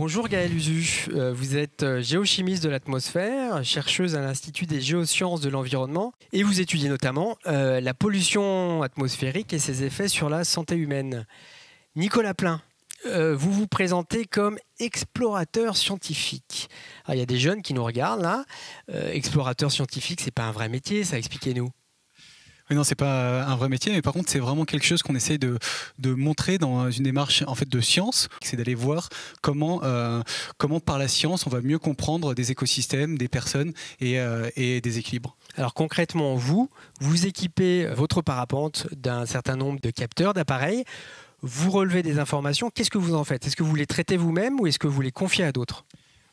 Bonjour Gaëlle Usu, vous êtes géochimiste de l'atmosphère, chercheuse à l'Institut des géosciences de l'environnement et vous étudiez notamment la pollution atmosphérique et ses effets sur la santé humaine. Nicolas Plein, vous vous présentez comme explorateur scientifique. Alors, il y a des jeunes qui nous regardent là. Explorateur scientifique, c'est pas un vrai métier, ça, expliquez-nous. Oui, non, c'est pas un vrai métier, mais par contre, c'est vraiment quelque chose qu'on essaie de montrer dans une démarche en fait de science. C'est d'aller voir comment par la science on va mieux comprendre des écosystèmes, des personnes et des équilibres. Alors concrètement, vous équipez votre parapente d'un certain nombre de capteurs, d'appareils. Vous relevez des informations. Qu'est-ce que vous en faites? Est-ce que vous les traitez vous-même ou est-ce que vous les confiez à d'autres?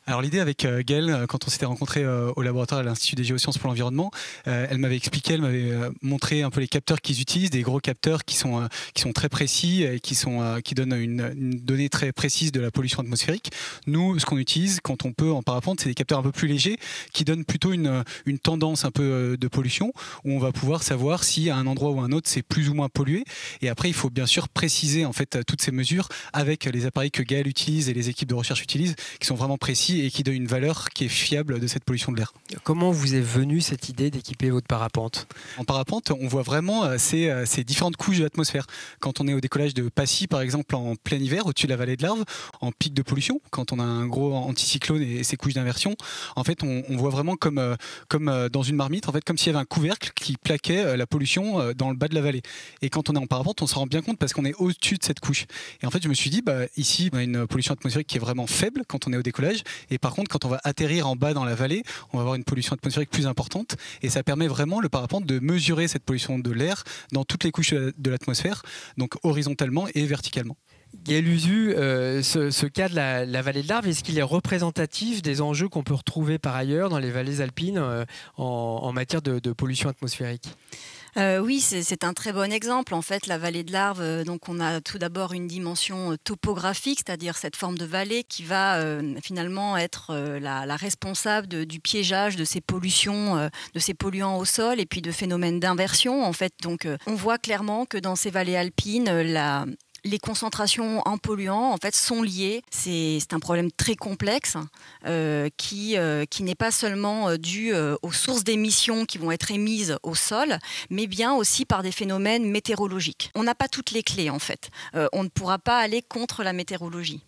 Alors l'idée avec Gaëlle, quand on s'était rencontrés au laboratoire à l'Institut des géosciences pour l'environnement, elle m'avait expliqué, elle m'avait montré un peu les capteurs qu'ils utilisent, des gros capteurs qui sont très précis et qui donnent une donnée très précise de la pollution atmosphérique. Nous, ce qu'on utilise quand on peut en parapente, c'est des capteurs un peu plus légers qui donnent plutôt une tendance un peu de pollution, où on va pouvoir savoir si à un endroit ou à un autre c'est plus ou moins pollué. Et après, il faut bien sûr préciser en fait toutes ces mesures avec les appareils que Gaëlle utilise et les équipes de recherche utilisent, qui sont vraiment précis et qui donne une valeur qui est fiable de cette pollution de l'air. Comment vous est venue cette idée d'équiper votre parapente? En parapente, on voit vraiment ces différentes couches de l'atmosphère. Quand on est au décollage de Passy, par exemple, en plein hiver, au-dessus de la vallée de l'Arve, en pic de pollution, quand on a un gros anticyclone et ses couches d'inversion, en fait, on voit vraiment comme dans une marmite, en fait, comme s'il y avait un couvercle qui plaquait la pollution dans le bas de la vallée. Et quand on est en parapente, on se rend bien compte parce qu'on est au-dessus de cette couche. Et en fait, je me suis dit, ici, on a une pollution atmosphérique qui est vraiment faible quand on est au décollage. Et par contre, quand on va atterrir en bas dans la vallée, on va avoir une pollution atmosphérique plus importante. Et ça permet vraiment, le parapente, de mesurer cette pollution de l'air dans toutes les couches de l'atmosphère, donc horizontalement et verticalement. Gaëlle Usu, ce cas de la vallée de l'Arve, est-ce qu'il est représentatif des enjeux qu'on peut retrouver par ailleurs dans les vallées alpines en matière de pollution atmosphérique? Oui, c'est un très bon exemple. En fait, la vallée de l'Arve, donc on a tout d'abord une dimension topographique, c'est-à-dire cette forme de vallée qui va finalement être la responsable du piégeage de ces pollutions, de ces polluants au sol et puis de phénomènes d'inversion. En fait, donc on voit clairement que dans ces vallées alpines, les concentrations en polluants en fait sont liées. C'est un problème très complexe qui n'est pas seulement dû aux sources d'émissions qui vont être émises au sol, mais bien aussi par des phénomènes météorologiques. On n'a pas toutes les clés en fait. On ne pourra pas aller contre la météorologie.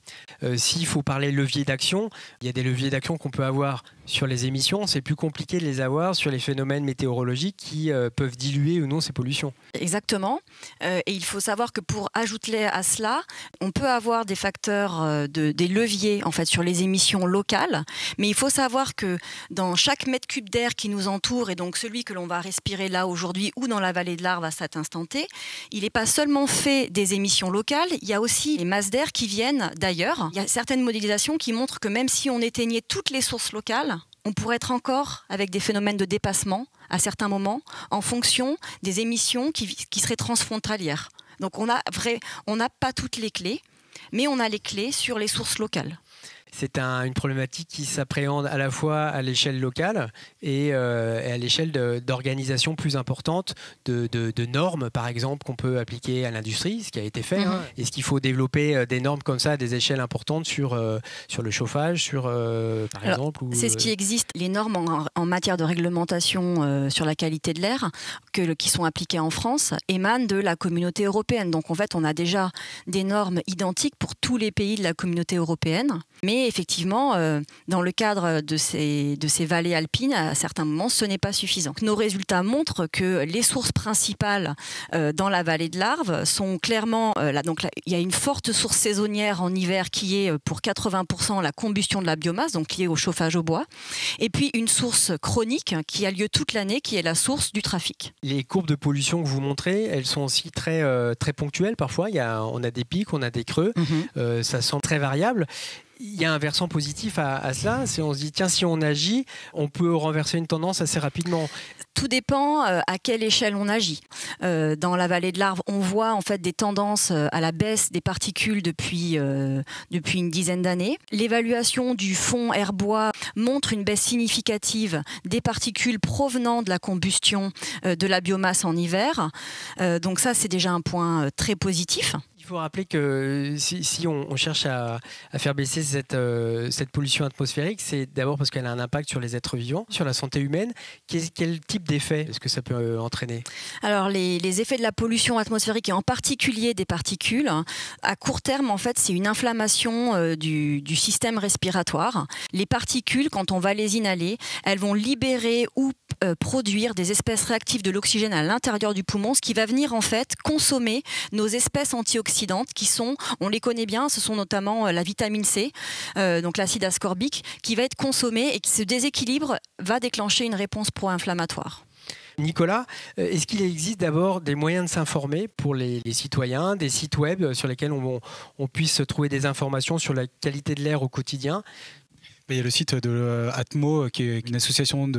S'il faut parler levier d'action, il y a des leviers d'action qu'on peut avoir sur les émissions. C'est plus compliqué de les avoir sur les phénomènes météorologiques qui peuvent diluer ou non ces pollutions. Exactement. Et il faut savoir que pour ajouter à cela, on peut avoir des facteurs, des leviers en fait sur les émissions locales, mais il faut savoir que dans chaque mètre cube d'air qui nous entoure, et donc celui que l'on va respirer là aujourd'hui ou dans la vallée de l'Arve à cet instant T, il n'est pas seulement fait des émissions locales, il y a aussi les masses d'air qui viennent d'ailleurs. Il y a certaines modélisations qui montrent que même si on éteignait toutes les sources locales, on pourrait être encore avec des phénomènes de dépassement à certains moments en fonction des émissions qui seraient transfrontalières. Donc on n'a pas toutes les clés, mais on a les clés sur les sources locales. C'est une problématique qui s'appréhende à la fois à l'échelle locale et à l'échelle d'organisations plus importantes, de normes, par exemple, qu'on peut appliquer à l'industrie, ce qui a été fait. Est-ce qu'il faut développer des normes comme ça à des échelles importantes sur le chauffage, par exemple C'est ce qui existe. Les normes en matière de réglementation sur la qualité de l'air qui sont appliquées en France émanent de la communauté européenne. Donc en fait, on a déjà des normes identiques pour tous les pays de la communauté européenne. Mais effectivement, dans le cadre de ces vallées alpines, à certains moments, ce n'est pas suffisant. Nos résultats montrent que les sources principales dans la vallée de l'Arve sont clairement... il y a une forte source saisonnière en hiver qui est pour 80% la combustion de la biomasse, donc liée au chauffage au bois. Et puis une source chronique qui a lieu toute l'année, qui est la source du trafic. Les courbes de pollution que vous montrez, elles sont aussi très ponctuelles parfois. On a des pics, on a des creux. Ça semble très variable. Il y a un versant positif à cela, c'est on se dit tiens, si on agit, on peut renverser une tendance assez rapidement. Tout dépend à quelle échelle on agit. Dans la vallée de l'Arve, on voit en fait des tendances à la baisse des particules depuis une dizaine d'années. L'évaluation du fond air-bois montre une baisse significative des particules provenant de la combustion de la biomasse en hiver. Donc ça, c'est déjà un point très positif. Il faut rappeler que si on cherche à faire baisser cette pollution atmosphérique, c'est d'abord parce qu'elle a un impact sur les êtres vivants, sur la santé humaine. Quel type d'effet est-ce que ça peut entraîner? Alors les effets de la pollution atmosphérique et en particulier des particules, à court terme en fait c'est une inflammation du système respiratoire. Les particules, quand on va les inhaler, elles vont libérer ou produire des espèces réactives de l'oxygène à l'intérieur du poumon, ce qui va venir en fait consommer nos espèces antioxydantes qui sont, on les connaît bien, ce sont notamment la vitamine C, donc l'acide ascorbique, qui va être consommé et qui ce déséquilibre va déclencher une réponse pro-inflammatoire. Nicolas, est-ce qu'il existe d'abord des moyens de s'informer pour les citoyens, des sites web sur lesquels on puisse trouver des informations sur la qualité de l'air au quotidien? Il y a le site de Atmo, qui est une association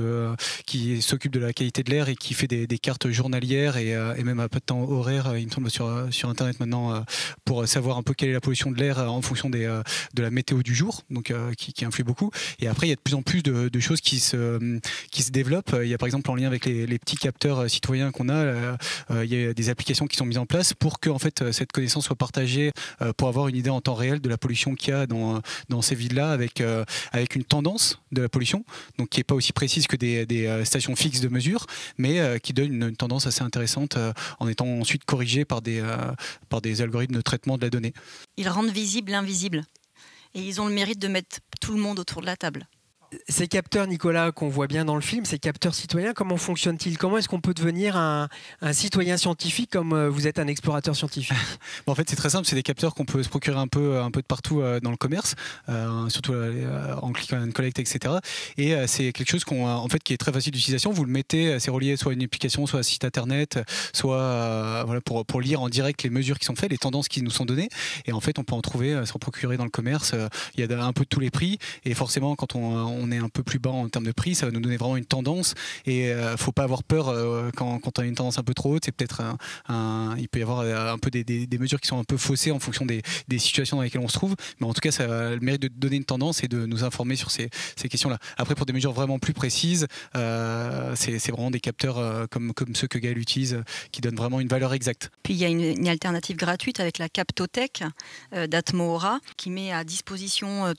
qui s'occupe de la qualité de l'air et qui fait des cartes journalières et même à peu de temps horaire, il me semble, sur Internet maintenant, pour savoir un peu quelle est la pollution de l'air en fonction de la météo du jour, donc qui influe beaucoup. Et après, il y a de plus en plus de choses qui se développent. Il y a par exemple, en lien avec les petits capteurs citoyens qu'on a, il y a des applications qui sont mises en place pour que en fait, cette connaissance soit partagée pour avoir une idée en temps réel de la pollution qu'il y a dans ces villes-là avec une tendance de la pollution, donc qui n'est pas aussi précise que des stations fixes de mesure, mais qui donne une tendance assez intéressante en étant ensuite corrigée par des algorithmes de traitement de la donnée. Ils rendent visible l'invisible et ils ont le mérite de mettre tout le monde autour de la table. Ces capteurs, Nicolas, qu'on voit bien dans le film, ces capteurs citoyens, comment fonctionnent-ils? Comment est-ce qu'on peut devenir un citoyen scientifique comme vous êtes un explorateur scientifique? En fait, c'est très simple. C'est des capteurs qu'on peut se procurer un peu de partout dans le commerce, surtout en click and collect, etc. Et c'est quelque chose qui est très facile d'utilisation. Vous le mettez, c'est relié soit à une application, soit à un site internet, soit pour lire en direct les mesures qui sont faites, les tendances qui nous sont données. Et en fait, on peut en trouver, s'en procurer dans le commerce. Il y a un peu de tous les prix. Et forcément, quand on est un peu plus bas en termes de prix, ça va nous donner vraiment une tendance et faut pas avoir peur quand on a une tendance un peu trop haute. C'est peut-être il peut y avoir un peu des mesures qui sont un peu faussées en fonction des situations dans lesquelles on se trouve, mais en tout cas ça a le mérite de donner une tendance et de nous informer sur ces questions-là. Après, pour des mesures vraiment plus précises, c'est vraiment des capteurs comme ceux que Gaël utilise qui donnent vraiment une valeur exacte. Puis il y a une alternative gratuite avec la Captotech d'Atmo Aura qui met à disposition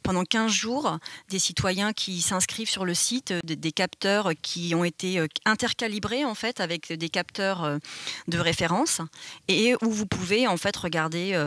pendant 15 jours des citoyens qui s'inscrivent sur le site, des capteurs qui ont été intercalibrés en fait avec des capteurs de référence et où vous pouvez en fait regarder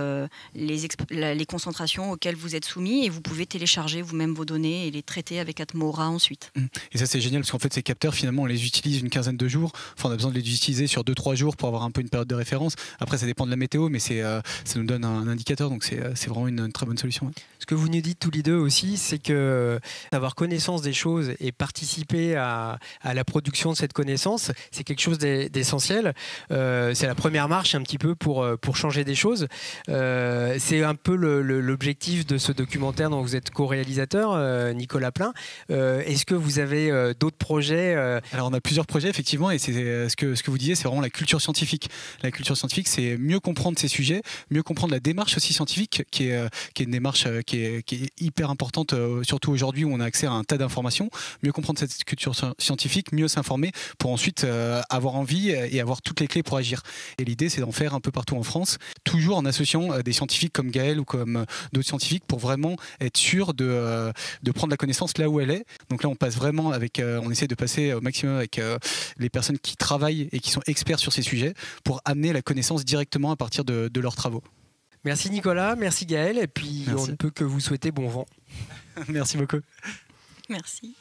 les concentrations auxquelles vous êtes soumis et vous pouvez télécharger vous-même vos données et les traiter avec Atmo Aura ensuite. Et ça c'est génial parce qu'en fait ces capteurs finalement on les utilise une quinzaine de jours, enfin on a besoin de les utiliser sur 2-3 jours pour avoir un peu une période de référence. Après ça dépend de la météo mais ça nous donne un indicateur, donc c'est vraiment une très bonne solution. Ce que vous nous dites tous les deux aussi, c'est que avoir connaissance des choses et participer à la production de cette connaissance, c'est quelque chose d'essentiel. C'est la première marche un petit peu pour changer des choses. C'est un peu l'objectif de ce documentaire dont vous êtes co-réalisateur, Nicolas Plein. Est-ce que vous avez d'autres projets? Alors on a plusieurs projets effectivement et c'est ce que vous disiez, c'est vraiment la culture scientifique. La culture scientifique, c'est mieux comprendre ces sujets, mieux comprendre la démarche aussi scientifique qui est une démarche qui est hyper importante, surtout aujourd'hui où on a accès à un tas d'informations. Mieux comprendre cette culture scientifique, mieux s'informer pour ensuite avoir envie et avoir toutes les clés pour agir. Et l'idée, c'est d'en faire un peu partout en France, toujours en associant des scientifiques comme Gaël ou comme d'autres scientifiques pour vraiment être sûr de prendre la connaissance là où elle est. Donc là, on passe vraiment on essaie de passer au maximum avec les personnes qui travaillent et qui sont experts sur ces sujets pour amener la connaissance directement à partir de leurs travaux. Merci Nicolas, merci Gaël, et puis merci. On ne peut que vous souhaiter bon vent. Merci beaucoup. Merci.